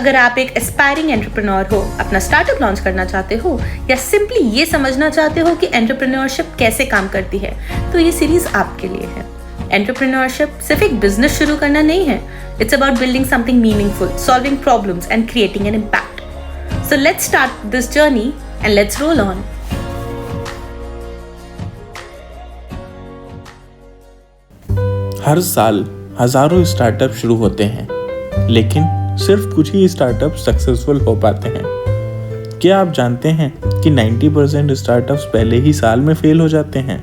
अगर आप एक एस्पायरिंग एंटरप्रेन्योर हो, अपना स्टार्टअप लॉन्च करना चाहते हो या सिंपली ये समझना चाहते हो कि एंटरप्रेन्योरशिप कैसे काम करती है, तो ये सीरीज आपके लिए है। एंटरप्रेन्योरशिप सिर्फ एक बिजनेस शुरू करना नहीं है, it's about building something meaningful, solving problems and creating an impact. So let's start this journey and let's roll on. हर साल हजारों स्टार्टअप शुरू होते हैं, लेकिन सिर्फ कुछ ही स्टार्टअप सक्सेसफुल हो पाते हैं। क्या आप जानते हैं कि 90% स्टार्टअप्स पहले ही साल में फेल हो जाते हैं?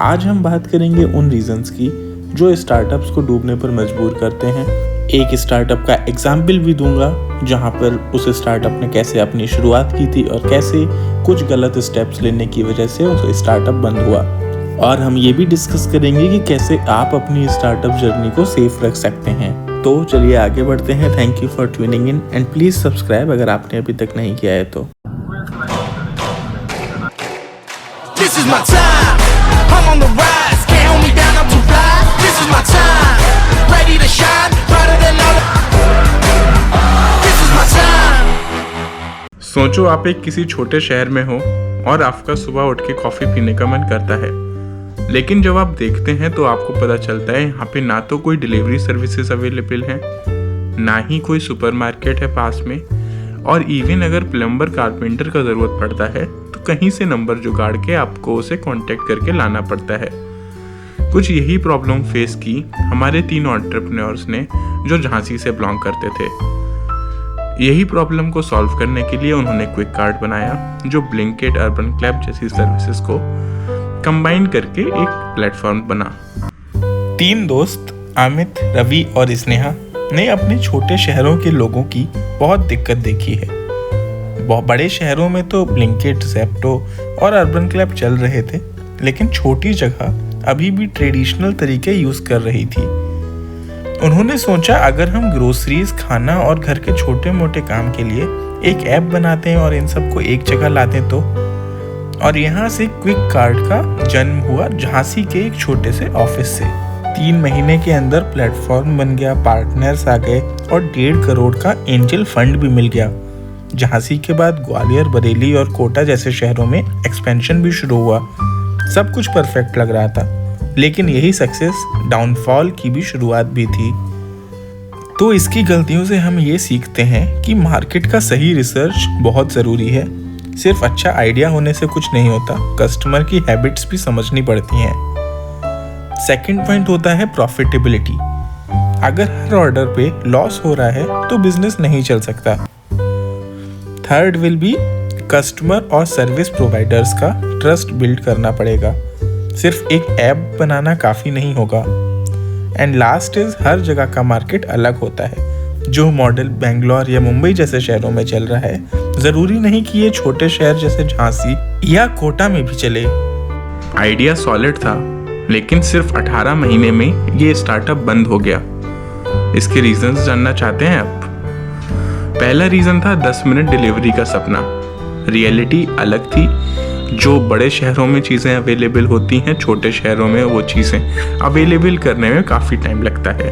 आज हम बात करेंगे उन रीजंस की जो स्टार्टअप्स को डूबने पर मजबूर करते हैं। एक स्टार्टअप का एग्जाम्पल भी दूंगा जहां पर उस स्टार्टअप ने कैसे अपनी शुरुआत की थी और कैसे कुछ गलत स्टेप्स लेने की वजह से उस स्टार्टअप बंद हुआ। और हम ये भी डिस्कस करेंगे कि कैसे आप अपनी स्टार्टअप जर्नी को सेफ रख सकते हैं। तो चलिए आगे बढ़ते हैं। Thank you for tuning in and please subscribe अगर आपने अभी तक नहीं किया है तो। This is my time. I'm on the rise. Can't hold me down. I'm too fly. This is my time. Ready to shine. Brighter than all the. This is my time. सोचो आप एक किसी छोटे शहर में हो और आपका सुबह उठ के कॉफी पीने का मन करता है, लेकिन जब आप देखते हैं तो आपको पता चलता है यहाँ पे ना तो कोई डिलीवरी सर्विसेज अवेलेबल हैं, ना ही कोई सुपरमार्केट है पास में, और इवन अगर प्लम्बर कारपेंटर का ज़रूरत पड़ता है तो कहीं से नंबर जुगाड़ के आपको उसे कांटेक्ट करके लाना पड़ता है। कुछ यही प्रॉब्लम फेस की हमारे 3 एंटरप्रेन्योर्स ने जो झांसी से बिलोंग करते थे। यही प्रॉब्लम को सॉल्व करने के लिए उन्होंने क्विक कार्ट बनाया जो ब्लिंकिट, अर्बन क्लैब जैसी सर्विसेज को कंबाइन करके एक प्लेटफॉर्म बना। 3 दोस्त अमित, रवि और स्नेहा ने अपने छोटे शहरों के लोगों की बहुत दिक्कत देखी है। बहुत बड़े शहरों में तो ब्लिंकिट, ज़ेप्टो और अर्बन क्लैब चल रहे थे, लेकिन छोटी जगह अभी भी ट्रेडिशनल तरीके यूज कर रही थी। उन्होंने सोचा अगर हम ग्रोसरीज, खाना और घर के छोटे मोटे काम के लिए एक ऐप बनाते हैं और इन सबको एक जगह लाते हैं तो। और यहाँ से क्विक कार्ट का जन्म हुआ झांसी के एक छोटे से ऑफिस से। 3 महीने के अंदर प्लेटफॉर्म बन गया, पार्टनर्स आ गए और 1.5 करोड़ का एंजल फंड भी मिल गया। झांसी के बाद ग्वालियर, बरेली और कोटा जैसे शहरों में एक्सपेंशन भी शुरू हुआ। सब कुछ परफेक्ट लग रहा था, लेकिन यही सक्सेस डाउनफॉल की भी शुरुआत भी थी। तो इसकी गलतियों से हम ये सीखते हैं कि मार्केट का सही रिसर्च बहुत ज़रूरी है। सिर्फ अच्छा आइडिया होने से कुछ नहीं होता, कस्टमर की हैबिट्स भी समझनी पड़ती हैं। सेकंड पॉइंट होता है प्रॉफिटेबिलिटी। अगर हर ऑर्डर पे लॉस हो रहा है तो बिजनेस नहीं चल सकता। थर्ड विल बी कस्टमर और सर्विस प्रोवाइडर्स का ट्रस्ट बिल्ड करना पड़ेगा। सिर्फ एक ऐप बनाना काफ़ी नहीं होगा। एंड लास्ट इज हर जगह का मार्केट अलग होता है। जो मॉडल बेंगलोर या मुंबई जैसे शहरों में चल रहा है, जरूरी नहीं कि ये छोटे शहर जैसे झांसी या कोटा में भी चले। आइडिया सॉलिड था, लेकिन सिर्फ 18 महीने में ये स्टार्टअप बंद हो गया। इसके रीजंस जानना चाहते हैं आप? पहला रीजन था 10 मिनट डिलीवरी का सपना। रियलिटी अलग थी। जो बड़े शहरों में चीज़ें अवेलेबल होती हैं, छोटे शहरों में वो चीज़ें अवेलेबल करने में काफ़ी टाइम लगता है।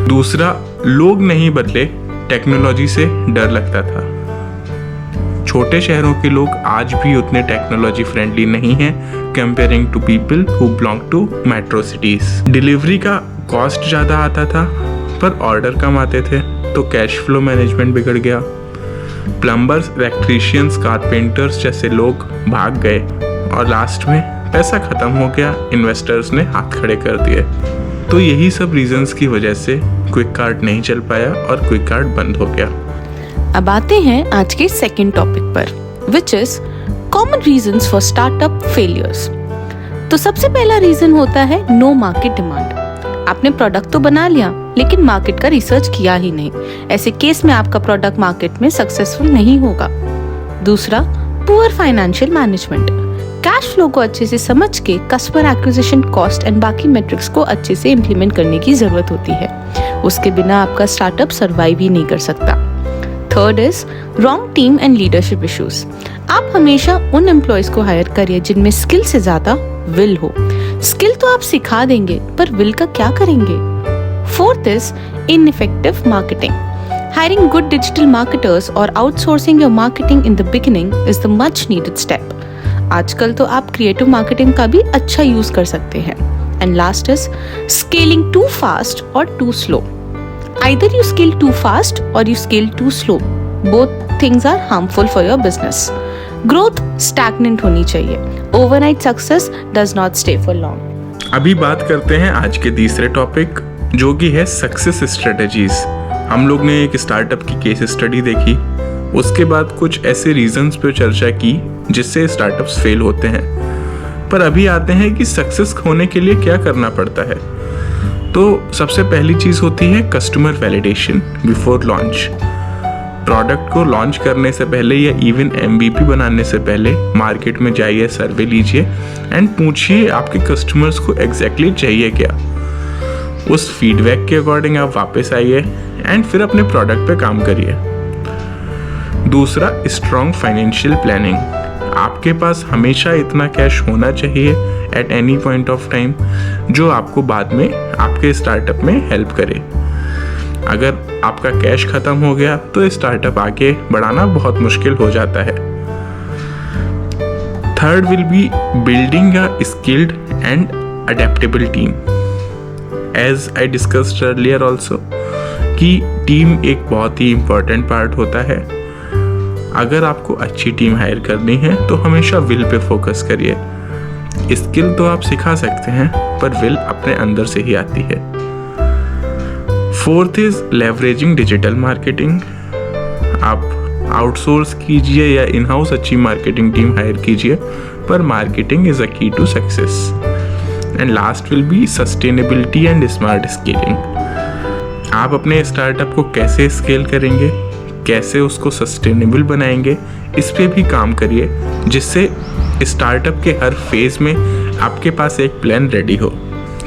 दूसरा, लोग नहीं बदले, टेक्नोलॉजी से डर लगता था। छोटे शहरों के लोग आज भी उतने टेक्नोलॉजी फ्रेंडली नहीं हैं comparing to people who belong to metro cities. Delivery का कॉस्ट ज़्यादा आता था पर ऑर्डर कम आते थे, तो कैश फ्लो मैनेजमेंट बिगड़ गया। प्लम्बर्स, इलेक्ट्रीशियंस, कारपेंटर्स जैसे लोग भाग गए और लास्ट में पैसा खत्म हो गया, इन्वेस्टर्स ने हाथ खड़े कर दिए। तो यही सब रीजंस की वजह से क्विक कार्ट नहीं चल पाया और क्विक कार्ट बंद हो गया। अब आते हैं आज के सेकंड टॉपिक पर, which is common reasons for startup failures. तो सबसे पहला रीजन होता है नो मार्केट डिमांड। आपने प्रोडक्ट तो बना लिया लेकिन मार्केट का रिसर्च किया ही नहीं। ऐसे केस में आपका प्रोडक्ट मार्केट में सक्सेसफुल नहीं होगा। दूसरा, poor financial management. Cash flow को अच्छे से समझ के कस्टमर एक्विजिशन कॉस्ट एंड बाकी मेट्रिक्स को अच्छे से इम्प्लीमेंट करने की जरूरत होती है। उसके बिना आपका स्टार्टअप सर्वाइव ही नहीं कर सकता। Third is wrong team and leadership issues. आप हमेशा उन एम्प्लॉयज को हायर करिए जिनमें स्किल से ज्यादा विल हो। स्किल तो आप सिखा देंगे पर विल का क्या करेंगे। Fourth is ineffective marketing. Hiring good digital marketers or outsourcing your marketing in the beginning is the much needed step. आजकल तो आप क्रिएटिव मार्केटिंग का भी अच्छा यूज कर सकते हैं. And last is scaling too fast or too slow. Either you scale too fast or you scale too slow. Both things are harmful for your business. Growth stagnant होनी चाहिए. Overnight success does not stay for long. अभी बात करते हैं आज के तीसरे topic, जो कि है सक्सेस स्ट्रेटजीज. हम लोग ने एक स्टार्टअप की केस स्टडी देखी, उसके बाद कुछ ऐसे रीजंस पे चर्चा की जिससे स्टार्टअप्स फेल होते हैं. पर अभी आते हैं कि सक्सेस होने के लिए क्या करना पड़ता है. तो सबसे पहली चीज़ होती है customer validation before launch. Product को लॉन्च करने से पहले या इवन MVP बनाने से पहले मार्केट में जाइए, सर्वे लीजिए एंड पूछिए आपके कस्टमर्स को एग्जैक्टली चाहिए क्या. उस फीडबैक के अकॉर्डिंग आप वापस आइए एंड फिर अपने प्रोडक्ट पे काम करिए. दूसरा, स्ट्रॉन्ग फाइनेंशियल प्लानिंग. आपके पास हमेशा इतना कैश होना चाहिए at any point of time जो आपको बाद में आपके स्टार्टअप में हेल्प करे. अगर आपका कैश खत्म हो गया तो स्टार्टअप आगे बढ़ाना बहुत मुश्किल हो जाता है. Third will be building a skilled and adaptable team. As I discussed earlier also कि टीम एक बहुत ही इम्पोर्टेंट पार्ट होता है. अगर आपको अच्छी टीम हायर करनी है तो हमेशा विल पे फोकस करिए. स्किल तो आप सिखा सकते हैं पर विल अपने अंदर से ही आती है. Fourth is leveraging digital marketing. आप आउटसोर्स कीजिए या इन हाउस अच्छी मार्केटिंग टीम हायर कीजिए, पर marketing is a key to success. And last will be sustainability and smart scaling. आप अपने स्टार्टअप को कैसे स्केल करेंगे, कैसे उसको सस्टेनेबल बनाएंगे, इस पे भी काम करिए जिससे स्टार्टअप के हर फेज में आपके पास एक प्लान रेडी हो.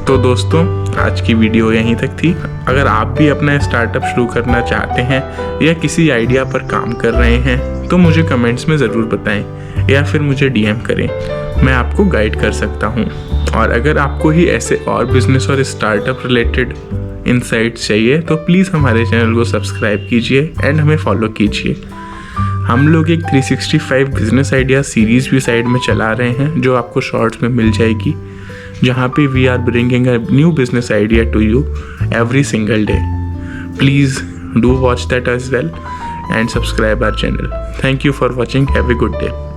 तो दोस्तों, आज की वीडियो यहीं तक थी. अगर आप भी अपना स्टार्टअप शुरू करना चाहते हैं या किसी आइडिया पर काम कर रहे हैं तो मुझे कमेंट्स में ज़रूर बताएं या फिर मुझे DM करें. मैं आपको गाइड कर सकता हूं. और अगर आपको ही ऐसे और बिजनेस और स्टार्टअप रिलेटेड इनसाइट्स चाहिए तो प्लीज़ हमारे चैनल को सब्सक्राइब कीजिए एंड हमें फॉलो कीजिए. हम लोग एक 365 बिजनेस आइडिया सीरीज़ भी साइड में चला रहे हैं जो आपको शॉर्ट्स में मिल जाएगी, जहाँ पे we are bringing a new business idea to you every single day. Please do watch that as well and subscribe our channel. Thank you for watching. Have a good day.